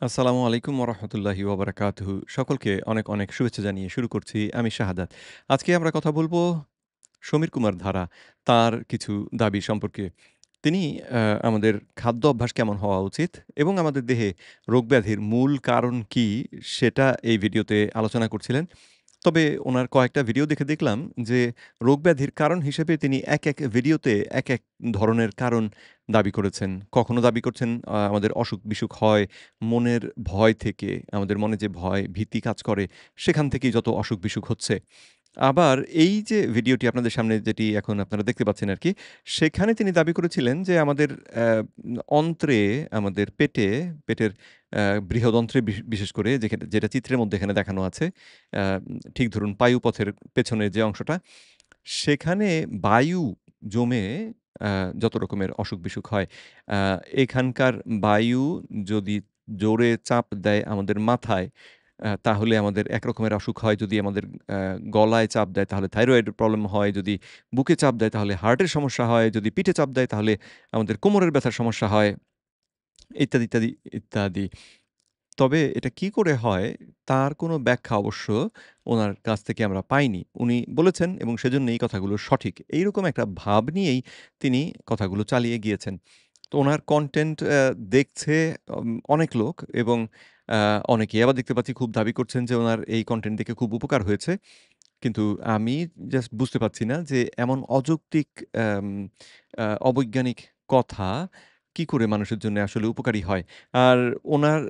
আসসালামু আলাইকুম ওরহমতুল্লাহি ওবরাকাতুহু। সকলকে অনেক, অনেক শুভেচ্ছা জানিয়ে শুরু করছি আমি শাহাদাত। আজকে আমরা কথা বলব সমীর কুমার ধারা, তার কিছু দাবি সম্পর্কে। তিনি আমাদের খাদ্য অভ্যাস কেমন হওয়া উচিত এবং আমাদের দেহে রোগব্যাধির মূল কারণ কী সেটা এই ভিডিওতে আলোচনা করছিলেন। তবে উনার কয়েকটা ভিডিও দেখে দেখলাম যে রোগব্যাধির কারণ হিসেবে তিনি এক ভিডিওতে এক ধরনের কারণ দাবি করেছেন। কখনো দাবি করছেন আমাদের অসুখ-বিসুখ হয় মনের ভয় থেকে, আমাদের মনে যে ভয়, ভীতি কাজ করে সেখান থেকেই যত অসুখ-বিসুখ হচ্ছে। আবার এই যে ভিডিওটি আপনাদের সামনে যেটি এখন আপনারা দেখতে পাচ্ছেন আরকি, সেখানে তিনি দাবি করেছিলেন যে আমাদের অন্ত্রে, আমাদের পেটের বৃহদন্ত্রে বিশেষ করে যেটা চিত্রের মধ্যে এখানে দেখানো আছে, আ ঠিক ধরুন পায়ুপথের পেছনের যে অংশটা, সেখানে বায়ু জমে আ যত রকমের অসুখ-বিসুখ হয়, আ এখানকার বায়ু যদি জোরে চাপ দেয় আমাদের মাথায়, তাহলে আমাদের এক রকমের অসুখ হয়। যদি আমাদের আ গলায় চাপ দেয় তাহলে থাইরয়েডের প্রবলেম হয়। যদি বুকে চাপ দেয় তাহলে হার্টের সমস্যা হয়। যদি পিঠে চাপ দেয় তাহলে আমাদের কোমরের ব্যথার সমস্যা হয়। ইত্যাদি, ইত্যাদি, ইত্যাদি। তবে এটা কি করে হয় তার কোনো ব্যাখ্যা অবশ্য উনার কাছ থেকে আমরা পাইনি। উনি বলেছেন এবং সেজন্য এই কথাগুলো সঠিক। এইরকম একটা ভাব নিয়েই তিনি কথাগুলো চালিয়ে গিয়েছেন। তো উনার কনটেন্ট দেখছে অনেক লোক এবং আ অনেকেই আবার দেখতে পাচ্ছি খুব দাবি করছেন যে উনার এই কনটেন্ট দেখে খুব উপকার হয়েছে। কিন্তু আমি জাস্ট বুঝতে পারছি না যে এমন অযৌক্তিক অ্যাম অবৈজ্ঞানিক কথা কি করে মানুষের জন্য আসলে উপকারী হয়? আর উনার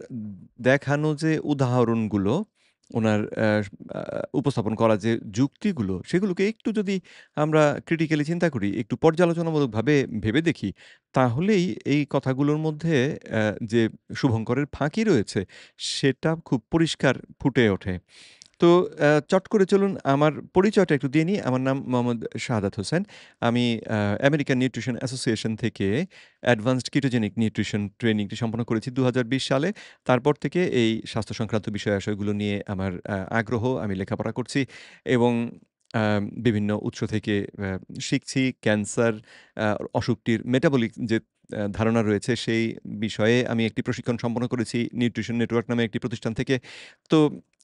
দেখানো যে উদাহরণগুলো, উনার আ উপস্থাপন করা যে যুক্তিগুলো, সেগুলোকে একটু যদি আমরা ক্রিটিক্যালি চিন্তা করি, একটু পর্যালোচনামূলকভাবে ভেবে দেখি, তাহলেই এই কথাগুলোর মধ্যে যে শুভঙ্করের ফাঁকি রয়েছে, সেটা খুব পরিষ্কার ফুটে ওঠে। তো চট করে চলুন আমার পরিচয়টা একটু দিয়ে নিই। আমার নাম মোহাম্মদ শাহাদাত হোসেন। আমি আমেরিকান নিউট্রিশন অ্যাসোসিয়েশন থেকে অ্যাডভান্সড কিটোজেনিক নিউট্রিশন ট্রেনিংটি সম্পন্ন করেছি ২০২০ সালে। তারপর থেকে এই স্বাস্থ্য সংক্রান্ত বিষয়-আশয়গুলো নিয়ে আমার আগ্রহ। আমি লেখাপড়া করছি এবং আ বিভিন্ন উৎস থেকে শিখছি। ক্যান্সার আ অসুখটির মেটাবলিক যে ধারণা রয়েছে সেই বিষয়ে আমি একটি প্রশিক্ষণ সম্পন্ন করেছি নিউট্রিশন নেটওয়ার্ক নামে একটি প্রতিষ্ঠান থেকে। তো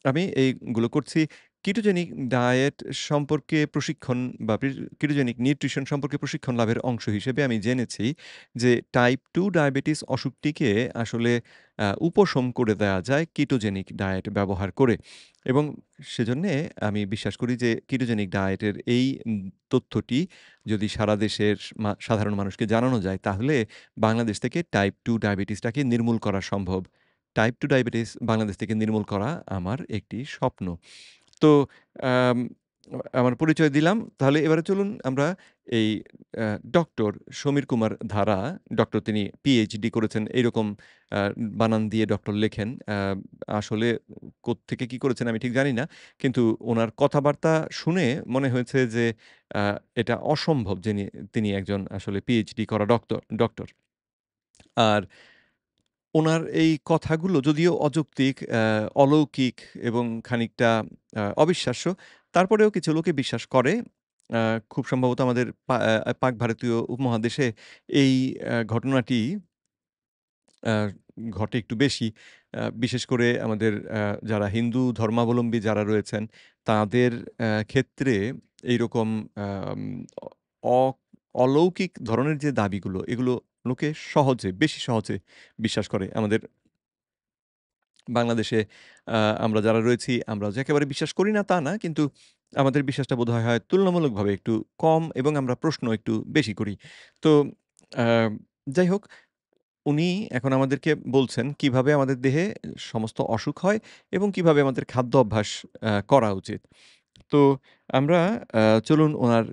আমি এইগুলো করছি। কিটোজেনিক ডায়েট সম্পর্কে প্রশিক্ষণ বা কিটোজেনিক নিউট্রিশন সম্পর্কে প্রশিক্ষণ লাভের অংশ হিসেবে আমি জেনেছি যে টাইপ 2 ডায়াবেটিস অসুখটিকে আসলে উপশম করে দেয়া যায় কিটোজেনিক ডায়েট ব্যবহার করে। এবং সেজন্যে আমি বিশ্বাস করি যে কিটোজেনিক ডায়েটের এই তথ্যটি যদি সারা দেশের সাধারণ মানুষকে জানানো যায় তাহলে বাংলাদেশ থেকে টাইপ 2 ডায়াবেটিসটাকে নির্মূল করা সম্ভব। টাইপ 2 ডায়াবেটিস বাংলাদেশ থেকে নির্মূল করা আমার একটি স্বপ্ন। তো আম আমার পরিচয় দিলাম। তাহলে এবারে চলুন আমরা এই আ ডক্টর সমীর কুমার ধারা, ডক্টর তিনি পিএইচডি করেছেন এইরকম আ বানান দিয়ে ডক্টর লেখেন। আসলে কোত্থেকে কি করেছেন আমি ঠিক জানি না। কিন্তু উনার কথাবার্তা শুনে মনে হয়েছে যে আ এটা অসম্ভব তিনি একজন আসলে পিএইচডি করা ডক্টর। আর উনার এই কথাগুলো যদিও অযৌক্তিক, অলৌকিক এবং খানিকটা অবিশ্বাস্য, তারপরেও কিছু লোকে বিশ্বাস করে। আ খুব সম্ভবত আমাদের পাক ভারতীয় উপমহাদেশে এই ঘটনাটি আ ঘটে একটু বেশি। বিশেষ করে আমাদের যারা হিন্দু ধর্মাবলম্বী যারা রয়েছেন, তাদের ক্ষেত্রে এইরকম আম অ অ অলৌকিক ধরনের যে দাবিগুলো, এগুলো লোকে বেশি সহজে বিশ্বাস করে। আমাদের বাংলাদেশে আ আমরা যারা রয়েছি, আমরা যে একেবারে বিশ্বাস করি না তা না। কিন্তু আমাদের বিশ্বাসটা বোধহয় হয় তুলনামূলকভাবে একটু কম এবং আমরা প্রশ্ন একটু বেশি করি। তো আ যাই হোক, উনি এখন আমাদেরকে বলছেন কিভাবে আমাদের দেহে সমস্ত অসুখ হয় এবং কিভাবে আমাদের খাদ্য অভ্যাস করা উচিত। তো আমরা চলুন উনার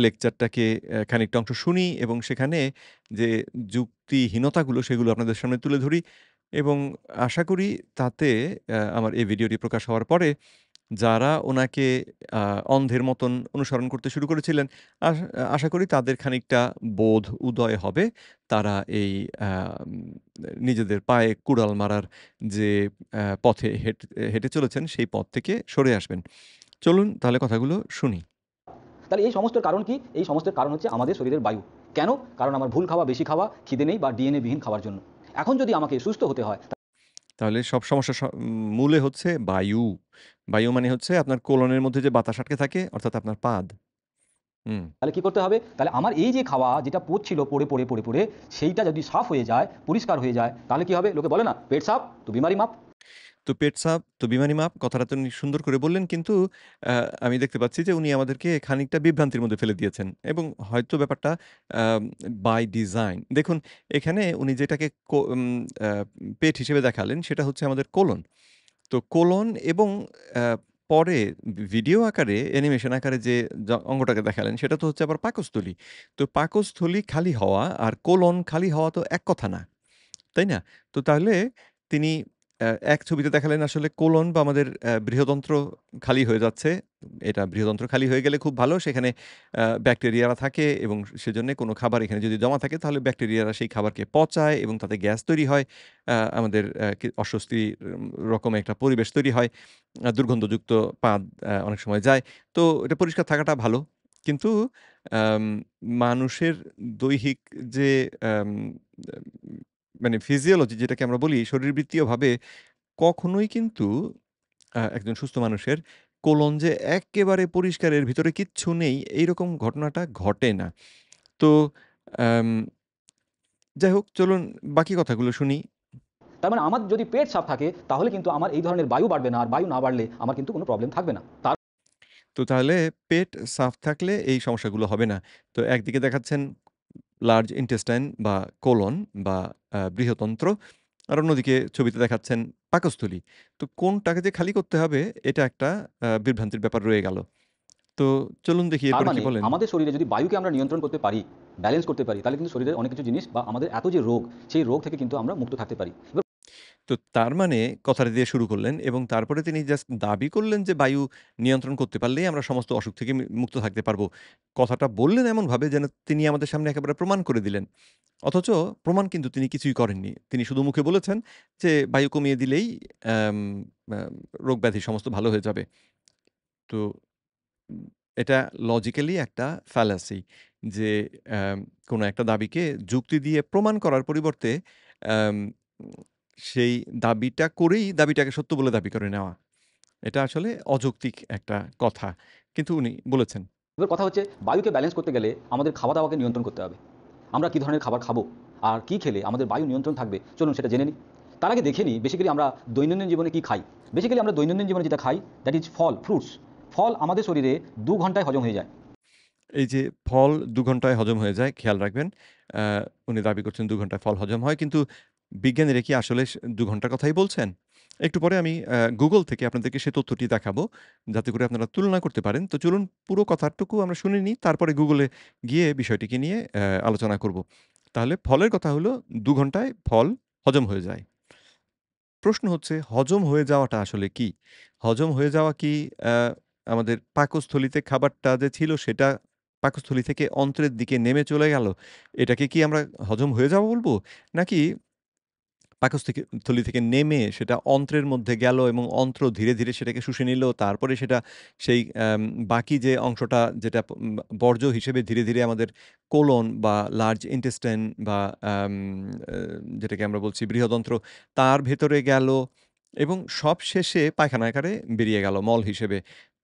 লেকচারটাকে খানিকটা অংশ শুনি এবং সেখানে যে যুক্তিহীনতাগুলো সেগুলো আপনাদের সামনে তুলে ধরি এবং আশা করি তাতে আমার এই ভিডিওটি প্রকাশ হওয়ার পরে যারা উনাকে আ অন্ধের মতন অনুসরণ করতে শুরু করেছিলেন, আশা করি তাদের খানিকটা বোধ উদয় হবে। তারা এই আম নিজেদের পায়ে কুড়াল মারার যে পথে হেঁটে চলেছেন সেই পথ থেকে সরে আসবেন। চলুন তাহলে কথাগুলো শুনি। তাহলে এই সমস্ত কারণ কি? এই সমস্ত কারণ হচ্ছে আমাদের শরীরের বায়ু। কেন? কারণ আমার ভুল খাওয়া, বেশি খাওয়া, খিদে নেই বা ডিএনএ বিহীন খাওয়ার জন্য। এখন যদি আমাকে সুস্থ হতে হয় তাহলে সব সমস্যার মূলে হচ্ছে বায়ু। বায়ু মানে হচ্ছে আপনার কোলনের মধ্যে যে বাতাস আটকে থাকে অর্থাৎ আপনার পাদ। হুম। তাহলে কি করতে হবে? তাহলে আমার এই যে খাওয়া যেটা পচছিল পড়ে, সেইটা যদি সাফ হয়ে যায়, পরিষ্কার হয়ে যায়, তাহলে কি হবে? লোকে বলে না, পেট সাফ তো বিমারি মাপ। তো পেট সাপ তো বিমানি মাপ কথাটা তো উনি সুন্দর করে বললেন কিন্তু আ আমি দেখতে পাচ্ছি যে উনি আমাদেরকে খানিকটা বিভ্রান্তির মধ্যে ফেলে দিয়েছেন এবং হয়তো ব্যাপারটা আম বাই ডিজাইন। দেখুন এখানে উনি যেটাকে আ পেট হিসেবে দেখালেন সেটা হচ্ছে আমাদের কোলন। তো কোলন এবং আ পরে ভিডিও আকারে অ্যানিমেশন আকারে যে অঙ্গটাকে দেখালেন সেটা তো হচ্ছে আবার পাকস্থলী। তো পাকস্থলী খালি হওয়া আর কোলন খালি হওয়া তো এক কথা না। তাই না? তো তাহলে তিনি এক ছবিতে দেখালেন আসলে কোলন বা আমাদের বৃহদন্ত্র খালি হয়ে যাচ্ছে। এটা বৃহদন্ত্র খালি হয়ে গেলে খুব ভালো। সেখানে ব্যাকটেরিয়ারা থাকে এবং সেজন্যে কোনো খাবার এখানে যদি জমা থাকে তাহলে ব্যাকটেরিয়ারা সেই খাবারকে পচায় এবং তাতে গ্যাস তৈরি হয়। আমাদের অস্বস্তি রকমের একটা পরিবেশ তৈরি হয়। দুর্গন্ধযুক্ত পাদ অনেক সময় যায়। তো এটা পরিষ্কার থাকাটা ভালো। কিন্তু আম মানুষের দৈহিক যে আম মানে ফিজিওলজি যেটাকে আমরা বলি শরীরবৃত্তীয়ভাবে কখনোই কিন্তু একজন সুস্থ মানুষের কোলন যে এক্কেবারে পরিষ্কার এর ভিতরে কিচ্ছু নেই এইরকম ঘটনাটা ঘটে না। তো আম যাই হোক চলুন বাকি কথাগুলো শুনি। তার মানে আমার যদি পেট সাফ থাকে, তাহলে কিন্তু আমার এই ধরনের বায়ু বাড়বে না। আর বায়ু না বাড়লে আমার কিন্তু কোনো প্রবলেম থাকবে না। তো তাহলে পেট সাফ থাকলে এই সমস্যাগুলো হবে না। তো একদিকে দেখাচ্ছেন লার্জ ইন্টেস্টাইন বা কোলন বা বৃহতন্ত্র। আর অন্যদিকে ছবিতে দেখাচ্ছেন পাকস্থলী। তো কোনটাকে যে খালি করতে হবে এটা একটা বিভ্রান্তির ব্যাপার রয়ে গেল। তো চলুন দেখি তার এরপরে কি মানে বলেন? আমাদের শরীরে যদি বায়ুকে আমরা নিয়ন্ত্রণ করতে পারি, ব্যালেন্স করতে পারি, তাহলে কিন্তু শরীরের অনেক কিছু জিনিস বা আমাদের এত যে রোগ, সেই রোগ থেকে কিন্তু আমরা মুক্ত থাকতে পারি। এবার তো তার মানে কথাটা দিয়ে শুরু করলেন এবং তারপরে তিনি জাস্ট দাবি করলেন যে বায়ু নিয়ন্ত্রণ করতে পারলেই আমরা সমস্ত অসুখ থেকে মুক্ত থাকতে পারবো। কথাটা বললেন এমনভাবে যেন তিনি আমাদের সামনে একেবারে প্রমাণ করে দিলেন। অথচ প্রমাণ কিন্তু তিনি কিছুই করেননি। তিনি শুধু মুখে বলেছেন যে বায়ু কমিয়ে দিলেই আম আম রোগব্যাধি সমস্ত ভালো হয়ে যাবে। তো উম এটা লজিক্যালি একটা ফ্যালাসি যে অ্যাম কোনো একটা দাবিকে যুক্তি দিয়ে প্রমাণ করার পরিবর্তে অ্যাম উম সেই দাবিটা করেই দাবিটাকে সত্য বলে দাবি করে নেওয়া। এটা আসলে অযৌক্তিক একটা কথা। কিন্তু উনি বলেছেন। এবার কথা হচ্ছে বায়ুকে ব্যালেন্স করতে গেলে আমাদের খাওয়া-দাওয়াকে নিয়ন্ত্রণ করতে হবে। আমরা কি ধরনের খাবার খাবো? আর কি খেলে আমাদের বায়ু নিয়ন্ত্রণ থাকবে? চলুন সেটা জেনে নিই। তার আগে দেখে নিই বেসিক্যালি আমরা দৈনন্দিন জীবনে কি খাই? বেসিক্যালি আমরা দৈনন্দিন জীবনে যেটা খাই দ্যাট ইজ ফল, ফ্রুটস। ফল আমাদের শরীরে ২ ঘন্টায় হজম হয়ে যায়। এই যে ফল ২ ঘন্টায় হজম হয়ে যায়, খেয়াল রাখবেন। আ উনি দাবি করছেন ২ ঘন্টায় ফল হজম হয়। কিন্তু বিজ্ঞানীরা কি আসলে ২ ঘন্টার কথাই বলছেন? একটু পরে আমি Google থেকে আপনাদেরকে সেই তথ্যটি দেখাবো, যাতে করে আপনারা তুলনা করতে পারেন। তো চলুন পুরো কথাটুকু আমরা শুনে নিই, তারপরে Google এ গিয়ে বিষয়টিকে নিয়ে আলোচনা করব। তাহলে ফলের কথা হলো ২ ঘন্টায় ফল হজম হয়ে যায়। প্রশ্ন হচ্ছে হজম হয়ে যাওয়াটা আসলে কি? হজম হয়ে যাওয়া কি আ আমাদের পাকস্থলীতে খাবারটা যে ছিল সেটা পাকস্থলী থেকে অন্ত্রের দিকে নেমে চলে গেল। এটাকে কি আমরা হজম হয়ে যাওয়া বলব? নাকি থলি থেকে নেমে সেটা অন্ত্রের মধ্যে গেল এবং অন্ত্র ধীরে, ধীরে সেটাকে শুষে নিল। তারপরে সেটা সেই বাকি যে অংশটা যেটা বর্জ্য হিসেবে ধীরে, ধীরে আমাদের কোলন বা লার্জ ইন্টেস্টাইন বা আম আ যেটাকে আমরা বলছি বৃহদন্ত্র তার ভেতরে গেল এবং সবশেষে পায়খানা আকারে বেরিয়ে গেল মল হিসেবে।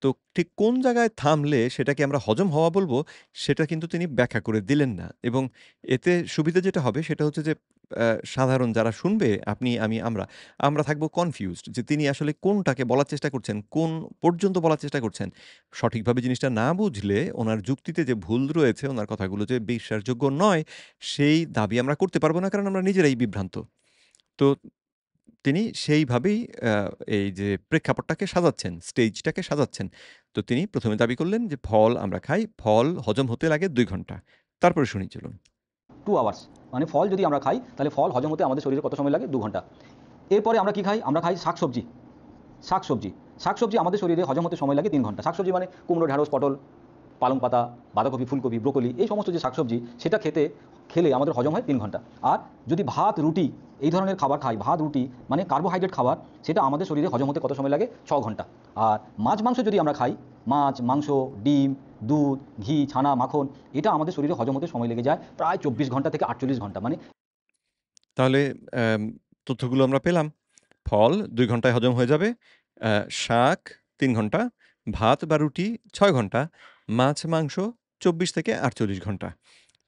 তো ঠিক কোন জায়গায় থামলে সেটাকে আমরা হজম হওয়া বলব, সেটা কিন্তু তিনি ব্যাখ্যা করে দিলেন না এবং এতে সুবিধা যেটা হবে সেটা হচ্ছে যে সাধারণ যারা শুনবে আপনি, আমি, আমরা থাকবো কনফিউজড যে তিনি আসলে কোনটাকে বলার চেষ্টা করছেন, কোন পর্যন্ত বলার চেষ্টা করছেন। সঠিকভাবে জিনিসটা না বুঝলে ওনার যুক্তিতে যে ভুল রয়েছে, ওনার কথাগুলো যে বিশ্বাসযোগ্য নয়, সেই দাবি আমরা করতে পারব না কারণ আমরা নিজেরাই বিভ্রান্ত। তো তিনি সেইভাবেই আ এই যে প্রেক্ষাপটটাকে সাজাচ্ছেন, স্টেজটাকে সাজাচ্ছেন। তো তিনি ১ম এ দাবি করলেন যে ফল আমরা খাই, ফল হজম হতে লাগে ২ ঘন্টা। তারপরে শুনি চলুন। 2 আওয়ার্স। মানে ফল যদি আমরা খাই, তাহলে ফল হজম হতে আমাদের শরীরে কত সময় লাগে? ২ ঘন্টা। এরপরে আমরা কি খাই? আমরা খাই শাকসবজি। শাকসবজি। শাকসবজি আমাদের শরীরে হজম হতে সময় লাগে ৩ ঘন্টা। শাকসবজি মানে কুমড়ো, ঢেঁড়স, পটল, পালং পাতা, বাঁধাকপি, ফুলকপি, ব্রোকলি এই সমস্ত যে শাকসবজি সেটা খেলে আমাদের হজম হয় ৩ ঘন্টা। আর যদি ভাত, রুটি এই ধরনের খাবার খাই, ভাত, রুটি মানে কার্বোহাইড্রেট খাবার সেটা আমাদের শরীরে হজম হতে কত সময় লাগে? ৬ ঘন্টা। আর মাছ, মাংস যদি আমরা খাই, মাছ, মাংস, ডিম, দুধ, ঘি, ছানা, মাখন এটা আমাদের শরীরে হজম হতে সময় লেগে যায় প্রায় ২৪ ঘন্টা থেকে ৪৮ ঘন্টা। মানে তাহলে তথ্যগুলো আমরা পেলাম। ফল ২ ঘন্টায় হজম হয়ে যাবে। শাক ৩ ঘন্টা, ভাত বা রুটি ৬ ঘন্টা, মাছ, মাংস ২৪ থেকে ৪৮ ঘন্টা।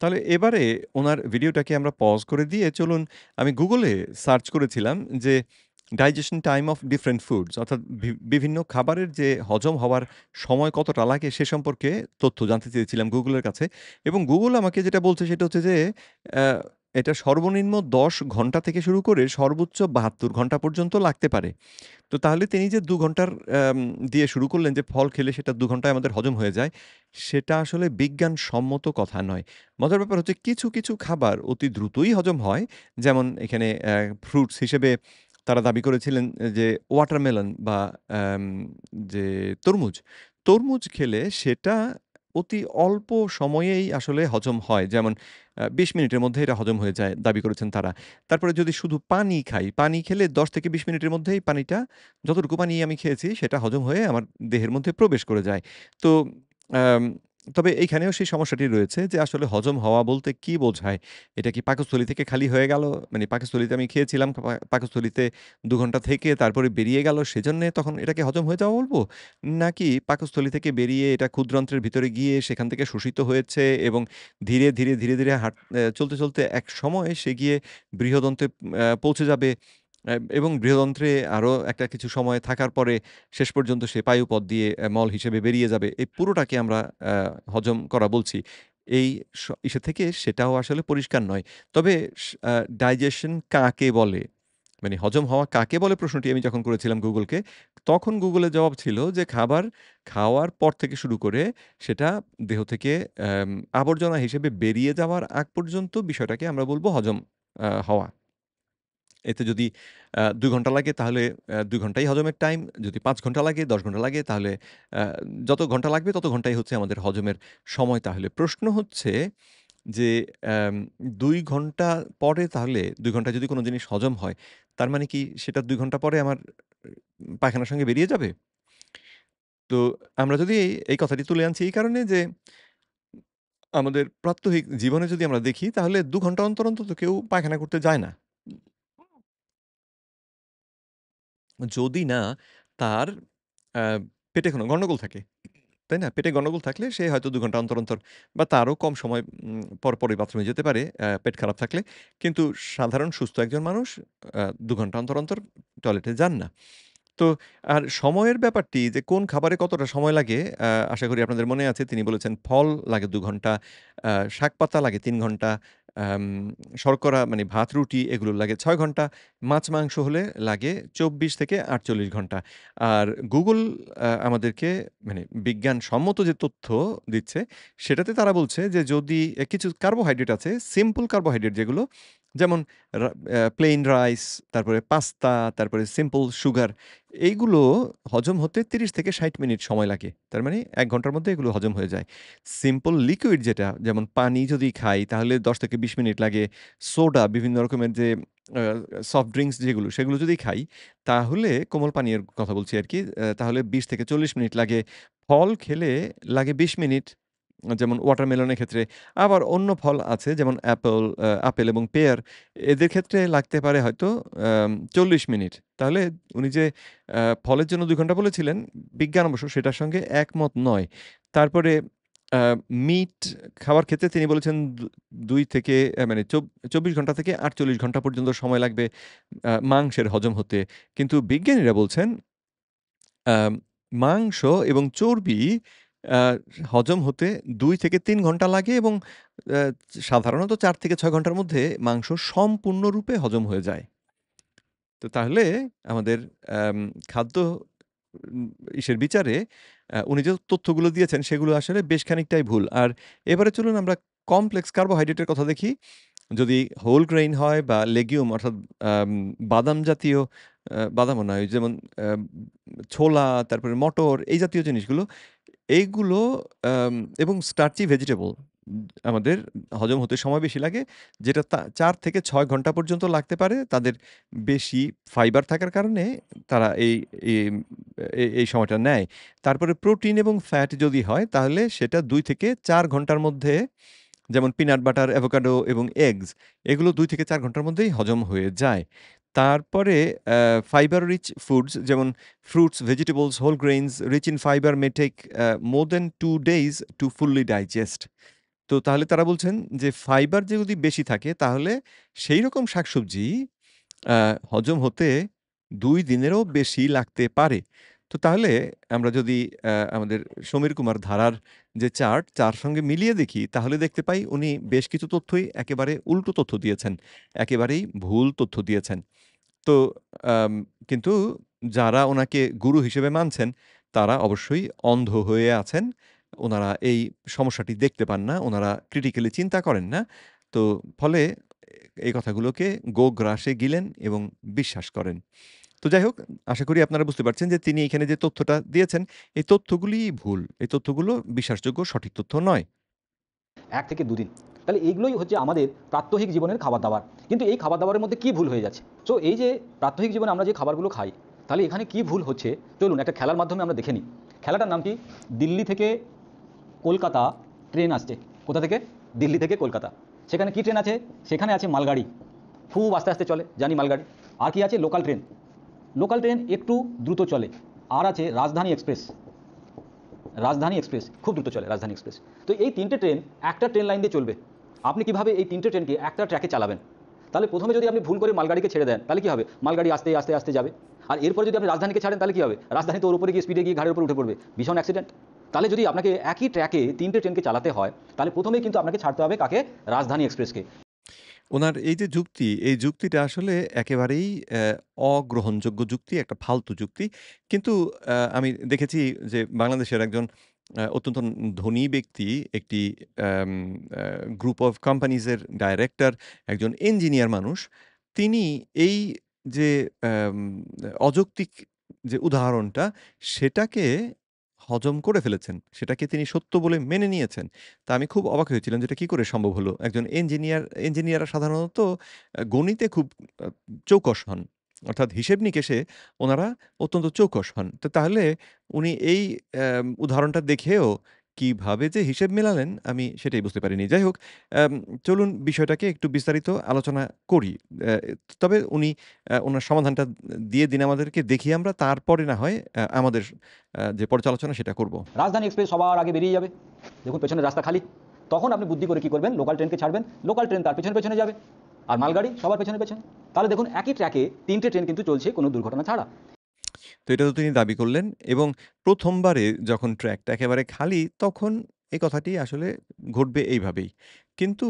তাহলে এবারে উনার ভিডিওটাকে আমরা পজ করে দিয়ে চলুন আমি গুগলে সার্চ করেছিলাম যে digestion time of different foods অর্থাৎ বিভিন্ন খাবারের যে হজম হওয়ার সময় কতটা লাগে সে সম্পর্কে তথ্য জানতে চেয়েছিলাম গুগলের কাছে এবং গুগল আমাকে যেটা বলছে সেটা হচ্ছে যে আহ, এটা সর্বনিম্ন ১০ ঘন্টা থেকে শুরু করে সর্বোচ্চ ৭২ ঘন্টা পর্যন্ত লাগতে পারে। তো তাহলে তিনি যে ২ ঘন্টার দিয়ে শুরু করলেন যে ফল খেলে সেটা ২ ঘন্টায় আমাদের হজম হয়ে যায়, সেটা আসলে বিজ্ঞানসম্মত কথা নয়। মজার ব্যাপার হচ্ছে কিছু, কিছু খাবার অতি দ্রুতই হজম হয়। যেমন এখানে ফ্রুটস হিসেবে তারা দাবি করেছিলেন যে ওয়াটারমেলন বা অ্যাম যে তরমুজ, তরমুজ খেলে সেটা অতি অল্প সময়েই আসলে হজম হয়। যেমন ২০ মিনিটের মধ্যে এটা হজম হয়ে যায় দাবি করেছেন তারা। তারপরে যদি শুধু পানি খাই, পানি খেলে ১০ থেকে ২০ মিনিটের মধ্যেই পানিটা যতটুকু পানি আমি খেয়েছি সেটা হজম হয়ে আমার দেহের মধ্যে প্রবেশ করে যায়। তো আম তবে এইখানেও সেই সমস্যাটি রয়েছে যে আসলে হজম হওয়া বলতে কি বোঝায়? এটা কি পাকস্থলী থেকে খালি হয়ে গেল? মানে পাকস্থলীতে আমি খেয়েছিলাম, পাকস্থলীতে ২ ঘন্টা থেকে তারপরে বেরিয়ে গেল সেজন্যে তখন এটাকে হজম হয়ে যাওয়া বলব? নাকি পাকস্থলী থেকে বেরিয়ে এটা ক্ষুদ্রান্ত্রের ভিতরে গিয়ে সেখান থেকে শোষিত হয়েছে এবং ধীরে, ধীরে, ধীরে, ধীরে চলতে, চলতে একসময় সে গিয়ে বৃহদন্তে পৌঁছে যাবে এবং বৃহদন্ত্রে আরো একটা কিছু সময় থাকার পরে শেষ পর্যন্ত সে পায়ুপথ দিয়ে মল হিসেবে বেরিয়ে যাবে। এই পুরোটাকে আমরা হজম করা বলছি। এই ইসে থেকে সেটাও আসলে পরিষ্কার নয়। তবে স আ ডাইজেশন কাকে বলে? মানে হজম হওয়া কাকে বলে প্রশ্নটি আমি যখন করেছিলাম গুগলকে, তখন গুগলের জবাব ছিল যে খাবার খাওয়ার পর থেকে শুরু করে সেটা দেহ থেকে আবর্জনা হিসেবে বেরিয়ে যাওয়ার আগ পর্যন্ত বিষয়টাকে আমরা বলব হজম হওয়া। এতে যদি ২ ঘন্টা লাগে তাহলে ২ ঘন্টাই হজমের টাইম। যদি ৫ ঘন্টা লাগে, ১০ ঘন্টা লাগে তাহলে আ যত ঘন্টা লাগবে তত ঘন্টাই হচ্ছে আমাদের হজমের সময় তাহলে। প্রশ্ন হচ্ছে যে ২ ঘন্টা পরে তাহলে ২ ঘন্টায় যদি কোন জিনিস হজম হয়, তার মানে কি সেটা ২ ঘন্টা পরে আমার পায়খানার সঙ্গে বেরিয়ে যাবে? তো আমরা যদি এই কথাটি তুলে আনছি এই কারণে যে আমাদের প্রাত্যহিক জীবনে যদি আমরা দেখি তাহলে ২ ঘন্টা অন্তর, অন্তর তো কেউ পায়খানা করতে যায় না। যদি না তার আ পেটে কোনো গন্ডগোল থাকে। তাই না? পেটে গন্ডগোল থাকলে সে হয়তো ২ ঘন্টা অন্তর, অন্তর বা তারও কম সময় পরপরই বাথরুমে যেতে পারে পেট খারাপ থাকলে। কিন্তু সাধারণ সুস্থ একজন মানুষ ২ ঘন্টা অন্তর, অন্তর টয়লেটে যান না। তো আর সময়ের ব্যাপারটি যে কোন খাবারে কতটা সময় লাগে আশা করি আপনাদের মনে আছে। তিনি বলেছেন ফল লাগে ২ ঘন্টা, শাকপাতা লাগে ৩ ঘন্টা, আম শর্করা মানে ভাত, রুটি এগুলো লাগে ৬ ঘন্টা, মাছ, মাংস হলে লাগে ২৪ থেকে ৪৮ ঘন্টা। আর Google আমাদেরকে মানে বিজ্ঞানসম্মত যে তথ্য দিচ্ছে, সেটাতে তারা বলছে যে যদি কিছু কার্বোহাইড্রেট আছে, সিম্পল কার্বোহাইড্রেট যেগুলো যেমন প্লেইন রাইস, তারপরে পাস্তা, তারপরে সিম্পল সুগার এইগুলো হজম হতে ৩০ থেকে ৬০ মিনিট সময় লাগে। তার মানে ১ ঘন্টার মধ্যে এগুলো হজম হয়ে যায়। সিম্পল লিকুইড যেটা যেমন পানি যদি খাই তাহলে ১০ থেকে ২০ মিনিট লাগে। সোডা বিভিন্ন রকমের যে আ সফট ড্রিংকস যেগুলো সেগুলো যদি খাই তাহলে কোমল পানীয়ের কথা বলছি আরকি। তাহলে ২০ থেকে ৪০ মিনিট লাগে। ফল খেলে লাগে ২০ মিনিট। যেমন ওয়াটারমেলনের ক্ষেত্রে। আবার অন্য ফল আছে যেমন আপেল এবং পেয়ার এদের ক্ষেত্রে লাগতে পারে হয়তো ৪০ মিনিট। তাহলে উনি যে ফলের জন্য ২ ঘন্টা বলেছিলেন, বিজ্ঞান অবশ্য সেটার সঙ্গে একমত নয়। তারপরে আ মিট খাওয়ার ক্ষেত্রে তিনি বলেছেন ২ থেকে মানে ২৪ ঘন্টা থেকে ৪৮ ঘন্টা পর্যন্ত সময় লাগবে মাংসের হজম হতে। কিন্তু বিজ্ঞানীরা বলছেন আম মাংস এবং চর্বি আ হজম হতে ২ থেকে ৩ ঘন্টা লাগে এবং আ সাধারণত ৪ থেকে ৬ ঘন্টার মধ্যে মাংস সম্পূর্ণরূপে হজম হয়ে যায়। তো তাহলে আমাদের আম খাদ্য উম ইসের বিচারে উনি যে তথ্যগুলো দিয়েছেন সেগুলো আসলে বেশ খানিকটাই ভুল। আর এবারে চলুন আমরা কমপ্লেক্স কার্বোহাইড্রেটের কথা দেখি। যদি হোল গ্রেইন হয় বা লেগুম অর্থাৎ আম বাদাম জাতীয় বাদামও নয় যেমন আম ছোলা, তারপরে মটর এই জাতীয় জিনিসগুলো এইগুলো আম এবং স্টার্চি ভেজিটেবল আমাদের হজম হতে সময় বেশি লাগে। যেটা ৪ থেকে ৬ ঘন্টা পর্যন্ত লাগতে পারে। তাদের বেশি ফাইবার থাকার কারণে তারা এম এই সময়টা নেয়। তারপরে প্রোটিন এবং ফ্যাট যদি হয় তাহলে সেটা ২ থেকে ৪ ঘন্টার মধ্যে যেমন পিনাট বাটার, অ্যাভোকাডো এবং এগস এগুলো ২ থেকে ৪ ঘন্টার মধ্যেই হজম হয়ে যায়। তারপরে ফাইবার রিচ ফুডস যেমন fruits, vegetables, whole grains rich in fibre may take more than 2 days to fully digest. তো তাহলে তারা বলছেন যে ফাইবার যদি বেশি থাকে তাহলে সেইরকম শাকসবজি আ হজম হতে ২ দিনেরও বেশি লাগতে পারে। তো তাহলে আমরা যদি আমাদের সমীর কুমার ধারার যে চার্ট, তার সঙ্গে মিলিয়ে দেখি তাহলে দেখতে পাই উনি বেশ কিছু তথ্যই একেবারে উল্টো তথ্য দিয়েছেন। একেবারেই ভুল তথ্য দিয়েছেন। তো আম কিন্তু যারা উনাকে গুরু হিসেবে মানছেন, তারা অবশ্যই অন্ধ হয়ে আছেন। উনারা এই সমস্যাটি দেখতে পান না। উনারা ক্রিটিক্যালি চিন্তা করেন না। তো ফলে এই কথাগুলোকে গোগ্রাসে গিলেন এবং বিশ্বাস করেন। তো যাই হোক, আশা করি আপনারা বুঝতে পারছেন যে তিনি এখানে যে তথ্যটা দিয়েছেন, এই তথ্যগুলিই ভুল। এই তথ্যগুলো বিশ্বাসযোগ্য সঠিক তথ্য নয়। ১ থেকে ২ দিন। তাহলে এইগুলোই হচ্ছে আমাদের প্রাত্যহিক জীবনের খাবার-দাবার। কিন্তু এই খাবার-দাবারের মধ্যে কি ভুল হয়ে যাচ্ছে? সো এই যে প্রাত্যহিক জীবনে আমরা যে খাবারগুলো খাই, তাহলে এখানে কি ভুল হচ্ছে? চলুন একটা খেলার মাধ্যমে আমরা দেখে নিই। খেলাটার নাম কি? দিল্লি থেকে কলকাতা ট্রেন আসছে। কোথা থেকে? দিল্লি থেকে কলকাতা। সেখানে কি ট্রেন আছে? সেখানে আছে মালগাড়ি। খুব আস্তে, আস্তে চলে, জানি মালগাড়ি। আর কি আছে? Local train. লোকাল ট্রেন একটু দ্রুত চলে। আর আছে রাজধানী এক্সপ্রেস। রাজধানী এক্সপ্রেস খুব দ্রুত চলে, রাজধানী এক্সপ্রেস। তো এই ৩টে ট্রেন একটা ট্রেন লাইন দিয়ে চলবে। আপনি কিভাবে এই ৩টে ট্রেনকে একটা ট্র্যাকে চালাবেন? তাহলে প্রথমে যদি আপনি ভুল করে মালগাড়িকে ছেড়ে দেন, তাহলে কি হবে? মালগাড়ি আস্তে, আস্তে, আস্তে যাবে। আর এরপরে যদি আপনি রাজধানীকে ছাড়েন, তাহলে কি হবে? রাজধানী তো ওর উপরে গিয়ে স্পিডে গিয়ে ঘাড়ের উপর উঠে পড়বে। ভীষণ অ্যাক্সিডেন্ট। তাহলে যদি আপনাকে একই ট্র্যাকে ৩টে ট্রেনকে চালাতে হয়, তাহলে প্রথমেই কিন্তু আপনাকে ছাড়তে হবে কাকে? রাজধানী এক্সপ্রেসকে। উনার এই যে যুক্তি, এই যুক্তিটা আসলে একেবারেই অগ্রহণযোগ্য যুক্তি, একটা ফালতু যুক্তি। কিন্তু আমি দেখেছি যে বাংলাদেশের একজন অত্যন্ত ধনী ব্যক্তি একটি আম আ গ্রুপ অফ কোম্পানিজ এর ডাইরেক্টর, একজন ইঞ্জিনিয়ার মানুষ। তিনি এই যে আম অযৌক্তিক যে উদাহরণটা, সেটাকে হজম করে ফেলেছেন। সেটাকে তিনি সত্য বলে মেনে নিয়েছেন। তা আমি খুব অবাক হয়েছিলাম যে এটা কি করে সম্ভব হলো? একজন ইঞ্জিনিয়াররা সাধারণত গণিতে খুব আ চৌকস হন। অর্থাৎ হিসেব-নিকেশে উনারা অত্যন্ত চৌকস হন। তো তাহলে উনি এই উদাহরণটা দেখেও কিভাবে যে হিসেব মেলালেন আমি সেটাই বুঝতে পারিনি। যাই হোক, আম চলুন বিষয়টাকে একটু বিস্তারিত আলোচনা করি। অ্যা তবে উনি উনার সমাধানটা দিয়ে দিন আমাদেরকে, দেখি আমরা, তারপরে না হয় আমাদের যে পর্যালোচনা সেটা করব। রাজধানী এক্সপ্রেস সবার আগে বেরিয়ে যাবে। দেখুন পেছনের রাস্তা খালি। তখন আপনি বুদ্ধি করে কি করবেন? লোকাল ট্রেনকে ছাড়বেন। লোকাল ট্রেন তার পেছনে, পেছনে যাবে। আর মালগাড়ি সবার পেছনে, পেছনে। তাহলে দেখুন একই ট্র্যাকে ৩টে ট্রেন কিন্তু চলছে কোনো দুর্ঘটনা ছাড়া। তো এটা তো তিনি দাবি করলেন এবং ১ম বারে যখন ট্র্যাকটা একেবারে খালি, তখন এই কথাটি আসলে ঘটবে এইভাবেই। কিন্তু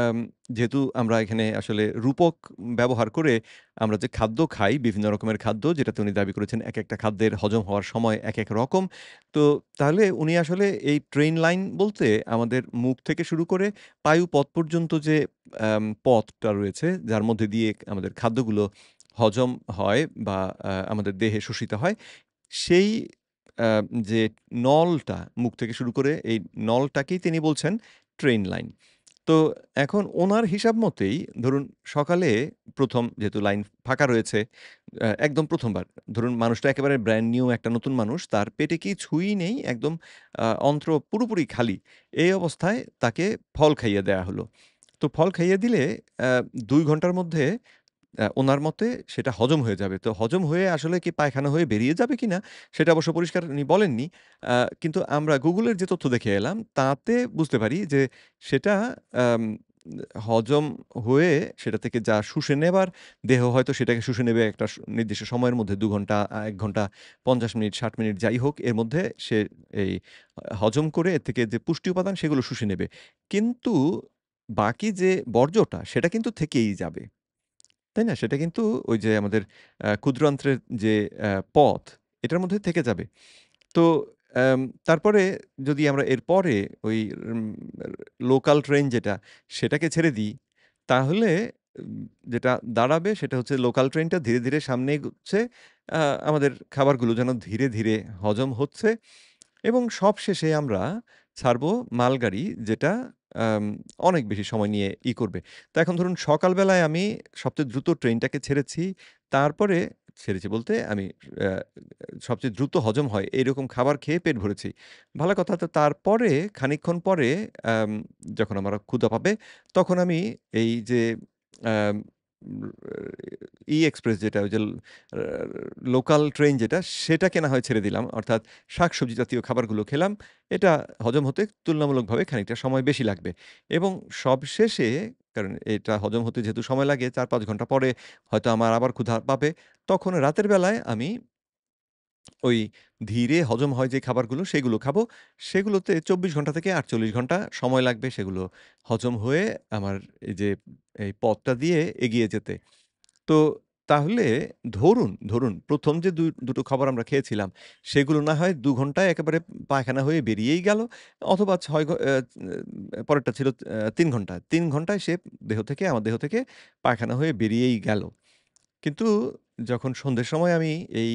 আম যেহেতু আমরা এখানে আসলে রূপক ব্যবহার করে আমরা যে খাদ্য খাই, বিভিন্ন রকমের খাদ্য, যেটাতে উনি দাবি করেছেন একেকটা খাদ্যের হজম হওয়ার সময় একেক রকম। তো তাহলে উনি আসলে এই ট্রেন লাইন বলতে আমাদের মুখ থেকে শুরু করে পায়ুপথ পর্যন্ত যে পথটা রয়েছে, যার মধ্যে দিয়ে আমাদের খাদ্যগুলো হজম হয় বা আমাদের দেহে শোষিত হয়, সেই আ যে নলটা মুখ থেকে শুরু করে এই নলটাকেই তিনি বলছেন ট্রেন লাইন। তো এখন উনার হিসাব মতেই ধরুন সকালে ১ম যেহেতু লাইন ফাঁকা রয়েছে, একদম ১ম বার ধরুন মানুষটা একেবারে ব্র্যান্ড নিউ একটা নতুন মানুষ, তার পেটে কিছুই নেই, একদম অন্ত্র পুরোপুরি খালি। এই অবস্থায় তাকে ফল খাইয়ে দেয়া হলো। তো ফল খাইয়ে দিলে আ ২ ঘন্টার মধ্যে উনার মতে সেটা হজম হয়ে যাবে। তো হজম হয়ে আসলে কি পায়খানা হয়ে বেরিয়ে যাবে কিনা সেটা অবশ্য পরিষ্কার উনি বলেননি। আ কিন্তু আমরা Google এর যে তথ্য দেখে এলাম তাতে বুঝতে পারি যে সেটা আম হজম হয়ে সেটা থেকে যা শুষে নেবার, দেহ হয়তো সেটাকে শুষে নেবে একটা নির্দিষ্ট সময়ের মধ্যে ২ ঘন্টা, ১ ঘন্টা ৫০ মিনিট, ৬০ মিনিট যাই হোক, এর মধ্যে সে এই হজম করে এর থেকে যে পুষ্টি উপাদান সেগুলো শুষে নেবে। কিন্তু বাকি যে বর্জ্যটা সেটা কিন্তু থেকেই যাবে। তাই না? সেটা কিন্তু ওই যে আমাদের ক্ষুদ্রান্ত্রের যে পথ, এটার মধ্যে থেকে যাবে। তো অ্যাম তারপরে যদি আমরা এরপরে ওই উম লোকাল ট্রেন যেটা, সেটাকে ছেড়ে দিই, তাহলে উম যেটা দাঁড়াবে সেটা হচ্ছে লোকাল ট্রেনটা ধীরে, ধীরে সামনে এগুচ্ছে। আ আমাদের খাবারগুলো যেন ধীরে, ধীরে হজম হচ্ছে এবং সবশেষে আমরা ছাড়বো মালগাড়ি, যেটা আম অনেক বেশি সময় নিয়ে করবে। তো এখন ধরুন সকালবেলায় আমি সবচেয়ে দ্রুত ট্রেনটাকে ছেড়েছি। তারপরে ছেড়েছি বলতে আমি আ সবচেয়ে দ্রুত হজম হয় এইরকম খাবার খেয়ে পেট ভরেছি। ভালো কথা। তো তারপরে খানিকক্ষণ পরে আম যখন আমার ক্ষুধা পাবে তখন আমি এই যে আম এক্সপ্রেস যেটা ওই যে লোকাল ট্রেন যেটা, সেটাকে না হয় ছেড়ে দিলাম। অর্থাৎ শাকসবজি জাতীয় খাবারগুলো খেলাম। এটা হজম হতে তুলনামূলকভাবে খানিকটা সময় বেশি লাগবে। এবং সবশেষে, কারণ এটা হজম হতে যেহেতু সময় লাগে ৪-৫ ঘন্টা পরে হয়তো আমার আবার ক্ষুধা পাবে। তখন রাতের বেলায় আমি ওই ধীরে হজম হয় যে খাবারগুলো সেগুলো খাবো। সেগুলোতে ২৪ ঘন্টা থেকে ৪৮ ঘন্টা সময় লাগবে সেগুলো হজম হয়ে আমার এই যে এই পথটা দিয়ে এগিয়ে যেতে। তো তাহলে ধরুন ১ম যে দুটো খাবার আমরা খেয়েছিলাম, সেগুলো না হয় ২ ঘন্টায় একেবারে পায়খানা হয়ে বেরিয়েই গেল, অথবা ৬ পরেরটা ছিল ৩ ঘন্টা। ৩ ঘন্টায় সে আমার দেহ থেকে পায়খানা হয়ে বেরিয়েই গেল। কিন্তু যখন সন্ধ্যের সময় আমি এই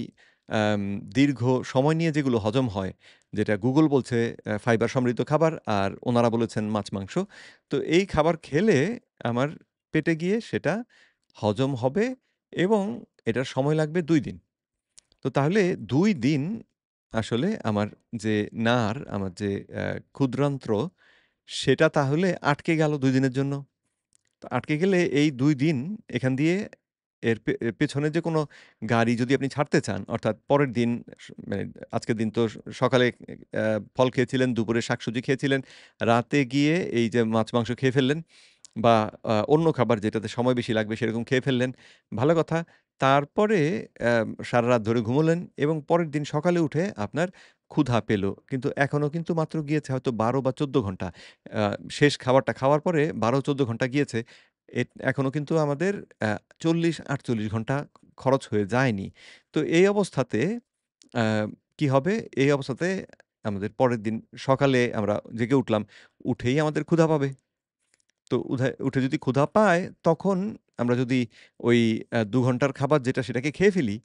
আম দীর্ঘ সময় নিয়ে যেগুলো হজম হয়, যেটা গুগল বলছে ফাইবার সমৃদ্ধ খাবার, আর ওনারা বলেছেন মাছ-মাংস। তো এই খাবার খেলে আমার পেটে গিয়ে সেটা হজম হবে এবং এটার সময় লাগবে ২ দিন। তো তাহলে ২ দিন আসলে আমার যে আমার যে ক্ষুদ্রান্ত্র, সেটা তাহলে আটকে গেল ২ দিনের জন্য। তো আটকে গেলে এই ২ দিন এখান দিয়ে এর পেছনে যে কোনো গাড়ি যদি আপনি ছাড়তে চান, অর্থাৎ পরের দিন মানে আজকের দিন তো সকালে অ্যা ফল খেয়েছিলেন, দুপুরে শাকসবজি খেয়েছিলেন, রাতে গিয়ে এই যে মাছ-মাংস খেয়ে ফেললেন, বা অন্য খাবার যেটাতে সময় বেশি লাগবে সেরকম খেয়ে ফেললেন। ভালো কথা। তারপরে সারারাত ধরে ঘুমোলেন এবং পরের দিন সকালে উঠে আপনার ক্ষুধা পেল। কিন্তু এখনো কিন্তু মাত্র গিয়েছে হয়তো ১২ বা ১৪ ঘন্টা। আ শেষ খাবারটা খাওয়ার পরে ১২-১৪ ঘন্টা গিয়েছে। এখনো কিন্তু আমাদের ৪০-৪৮ ঘন্টা খরচ হয়ে যায়নি। তো এই অবস্থাতে আ কি হবে? এই অবস্থাতে আমাদের পরের দিন সকালে আমরা জেগে উঠলাম। উঠেই আমাদের ক্ষুধা পাবে। তো উঠে যদি ক্ষুধা পায়, তখন আমরা যদি ওই ২ ঘন্টার খাবার যেটা সেটাকে খেয়ে ফেলি।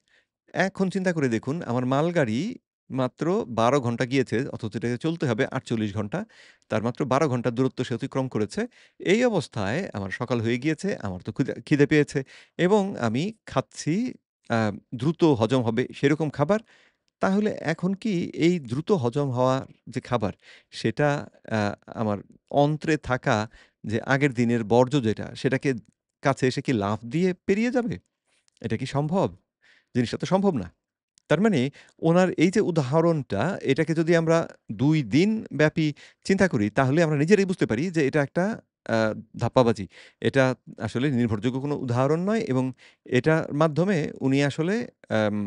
এখন চিন্তা করে দেখুন, আমার মালগাড়ি মাত্র ১২ ঘন্টা গিয়েছে, অথচ এটাকে চলতে হবে ৪৮ ঘন্টা। তার মাত্র ১২ ঘন্টার দূরত্ব সে অতিক্রম করেছে। এই অবস্থায় আমার সকাল হয়ে গিয়েছে, আমার তো খিদে পেয়েছে এবং আমি খাচ্ছি আ দ্রুত হজম হবে সেরকম খাবার। তাহলে এখন কি এই দ্রুত হজম হওয়ার যে খাবার, সেটা আ আমার অন্ত্রে থাকা যে আগের দিনের বর্জ্য যেটা, সেটাকে কাছে এসে কি লাফ দিয়ে পেরিয়ে যাবে? এটা কি সম্ভব? জিনিসটা তো সম্ভব না। তার মানে উনার এই যে উদাহরণটা, এটাকে যদি আমরা ২ দিন ব্যাপী চিন্তা করি, তাহলে আমরা নিজেরাই বুঝতে পারি যে এটা একটা আ ধাপ্পাবাজি। এটা আসলে নির্ভরযোগ্য কোনো উদাহরণ নয় এবং এটার মাধ্যমে উনি আসলে আম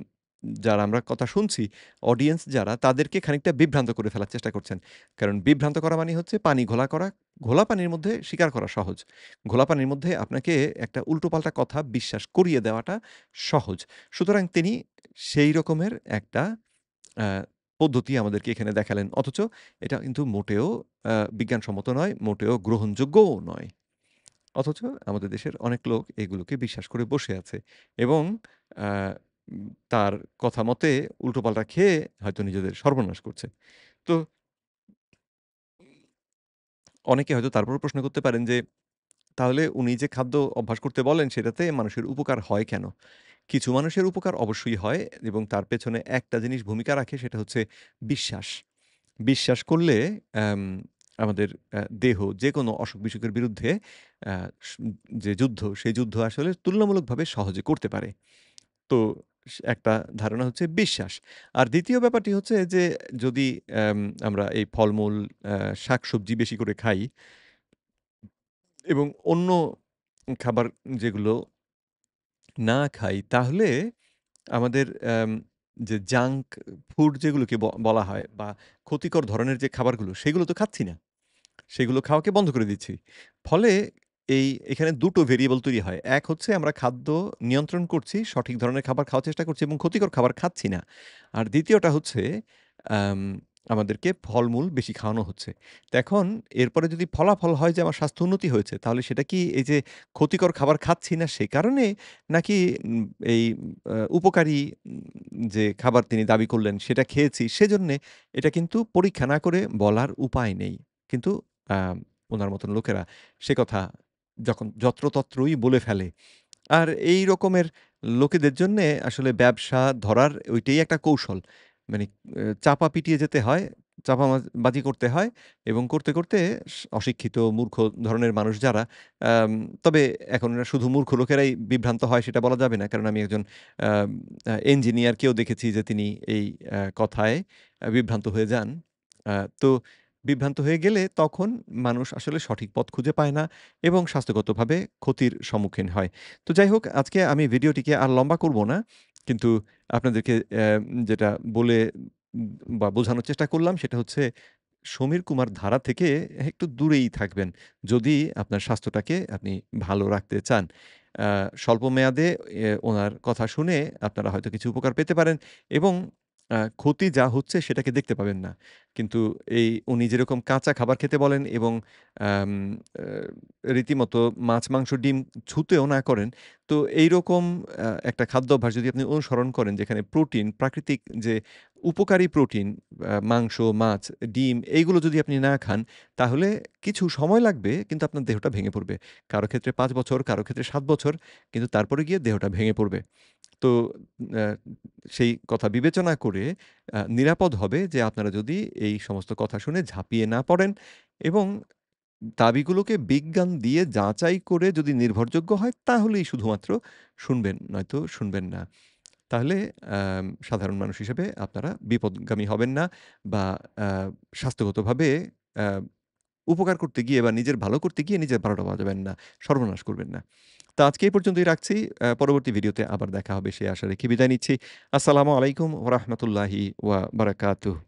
যারা আমরা কথা শুনছি, অডিয়েন্স যারা, তাদেরকে খানিকটা বিভ্রান্ত করে ফেলার চেষ্টা করছেন। কারণ বিভ্রান্ত করা মানে হচ্ছে পানি ঘোলা করা। ঘোলা পানির মধ্যে স্বীকার করা সহজ। ঘোলা পানির মধ্যে আপনাকে একটা উল্টোপাল্টা কথা বিশ্বাস করিয়ে দেওয়াটা সহজ। সুতরাং তিনি সেই রকমের একটা আ পদ্ধতি আমাদেরকে এখানে দেখালেন। অথচ এটা কিন্তু মোটেও বিজ্ঞানসম্মত নয়, মোটেও গ্রহণযোগ্যও নয়। অথচ আমাদের দেশের অনেক লোক এগুলোকে বিশ্বাস করে বসে আছে এবং আ তার কথা মতে উল্টোপাল্টা খেয়ে হয়তো নিজেদের সর্বনাশ করছে। তো অনেকে হয়তো তারপরেও প্রশ্ন করতে পারেন যে, তাহলে উনি যে খাদ্য অভ্যাস করতে বলেন সেটাতে মানুষের উপকার হয় কেন? কিছু মানুষের উপকার অবশ্যই হয় এবং তার পেছনে একটা জিনিস ভূমিকা রাখে, সেটা হচ্ছে বিশ্বাস। বিশ্বাস করলে অ্যাম আমাদের দেহ যেকোনো অসুখ-বিসুখের বিরুদ্ধে আ স যে যুদ্ধ, সেই যুদ্ধ আসলে তুলনামূলকভাবে সহজে করতে পারে। তো একটা ধারণা হচ্ছে বিশ্বাস। আর ২য় ব্যাপারটি হচ্ছে যে, যদি অ্যাম আমরা এই ফলমূল, শাকসবজি বেশি করে খাই এবং অন্য খাবার যেগুলো না খাই, তাহলে আমাদের যে জাঙ্ক ফুড যেগুলোকে বলা হয়, বা ক্ষতিকর ধরনের যে খাবারগুলো, সেগুলো তো খাচ্ছি না। সেগুলো খাওয়াকে বন্ধ করে দিচ্ছি। ফলে এখানে ২ টো ভেরিয়েবল তৈরি হয়। এক হচ্ছে আমরা খাদ্য নিয়ন্ত্রণ করছি, সঠিক ধরনের খাবার খাওয়ার চেষ্টা করছি এবং ক্ষতিকর খাবার খাচ্ছি না। আর ২য় টা হচ্ছে আম আমাদেরকে ফলমূল বেশি খাওয়ানো হচ্ছে। তো এখন এরপরে যদি ফলাফল হয় যে আমার স্বাস্থ্য উন্নতি হয়েছে, তাহলে সেটা কি এই যে ক্ষতিকর খাবার খাচ্ছি না সে কারণে? নাকি উম এই উপকারী যে খাবার তিনি দাবি করলেন সেটা খেয়েছি সেজন্যে? এটা কিন্তু পরীক্ষা না করে বলার উপায় নেই। কিন্তু আ উনার মতন লোকেরা সে কথা যখন যত্রতত্রই বলে ফেলে। আর এই রকমের লোকেদের জন্যে আসলে ব্যবসা ধরার ওইটাই একটা কৌশল। মানে চাপা পিটিয়ে যেতে হয়। চাপাবাজি করতে হয় এবং করতে, করতে অশিক্ষিত মূর্খ ধরনের মানুষ যারা আম তবে এখন এরা শুধু মূর্খ লোকেরাই বিভ্রান্ত হয় সেটা বলা যাবে না। কারণ আমি একজন আম ইঞ্জিনিয়ারকেও দেখেছি যে তিনি এই কথায় বিভ্রান্ত হয়ে যান। আ তো বিভ্রান্ত হয়ে গেলে তখন মানুষ আসলে সঠিক পথ খুঁজে পায় না এবং স্বাস্থ্যগতভাবে ক্ষতির সম্মুখীন হয়। তো যাই হোক আজকে আমি ভিডিওটিকে আর লম্বা করব না। কিন্তু আপনাদেরকে যেটা বলে বা বোঝানোর চেষ্টা করলাম সেটা হচ্ছে সমীর কুমার ধারা থেকে একটু দূরেই থাকবেন। যদি আপনার স্বাস্থ্যটাকে আপনি ভালো রাখতে চান। আ স্বল্প মেয়াদে ওনার কথা শুনে আপনারা হয়তো কিছু উপকার পেতে পারেন এবং ক্ষতি যা হচ্ছে সেটাকে দেখতে পাবেন না। কিন্তু এই উনি যেরকম কাঁচা খাবার খেতে বলেন এবং আম আ রীতিমতো মাছ, মাংস, ডিম ছুঁতেও না করেন। তো এইরকম একটা খাদ্যাভ্যাস যদি আপনি অনুসরণ করেন যেখানে প্রোটিন, প্রাকৃতিক যে উপকারী প্রোটিন মাংস, মাছ, ডিম এইগুলো যদি আপনি না খান, তাহলে কিছু সময় লাগবে কিন্তু আপনার দেহটা ভেঙে পড়বে। কারো ক্ষেত্রে ৫ বছর, কারো ক্ষেত্রে ৭ বছর কিন্তু তারপরে গিয়ে দেহটা ভেঙে পড়বে। তো আ সেই কথা বিবেচনা করে নিরাপদ হবে যে আপনারা যদি এই সমস্ত কথা শুনে ঝাঁপিয়ে না পড়েন এবং দাবিগুলোকে বিজ্ঞান দিয়ে যাচাই করে যদি নির্ভরযোগ্য হয় তাহলেই শুধুমাত্র শুনবেন, নয়তো শুনবেন না। তাহলে সাধারণ মানুষ হিসেবে আপনারা বিপদগামী হবেন না বা আ স্বাস্থ্যগতভাবে আ উপকার করতে গিয়ে বা নিজের ভালো করতে গিয়ে নিজের ভালোটা বাজাবেন না, সর্বনাশ করবেন না। তো আজকে এই পর্যন্তই রাখছি। পরবর্তী ভিডিওতে আবার দেখা হবে সেই আশা রেখে বিদায় নিচ্ছি। আসসালামু আলাইকুম ওয়া রাহমাতুল্লাহি ওয়া বারাকাতুহু।